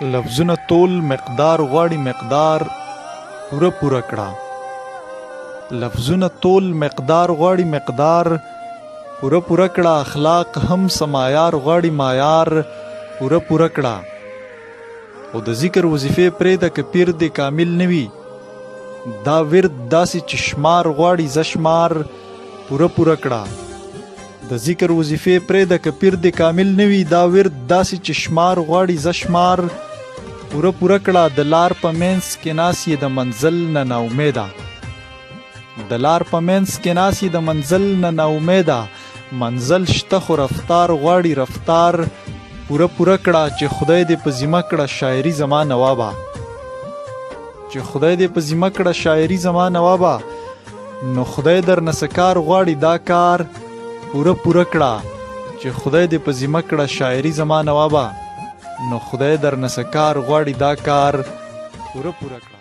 لفظونه تول مقدار غواړي مقدار پوره پوره کړه. لفظونه تول مقدار غواړي مقدار پوره پوره کړه. اخلاق هم سمایار غواړي معیار پوره پوره کړه. او د ذکر وظیفې پرېږده که پیر دې کامل نه وي. دا ورد داسې چې شمار غواړي زشمار پوره پوره کړه. د ذکر وظیفې پرېږده که پیر دې کامل نه وي. دا ورد داسې چې شمار غواړي زشمار پوره پوره کړه. د لار په منځ کې ناست یې د منزل نه ناامیده. د لار په منځ کې ناست یې د منزل نه ناامیده. منزل شته خو رفتار غواړي رفتار پوره پوره کړه. چې خدای دې په ذمه کړه شاعري زما نوابه. چې خدای دې په ذمه کړه شاعري زما نوابه. نو خدای در نه څه کار غواړي دا کار پوره پوره کړه. چې خدای دې په ذمه کړه شاعري زما نوابه. نو خدای در نه څه کار غواړي دا کار پوره پوره کړه.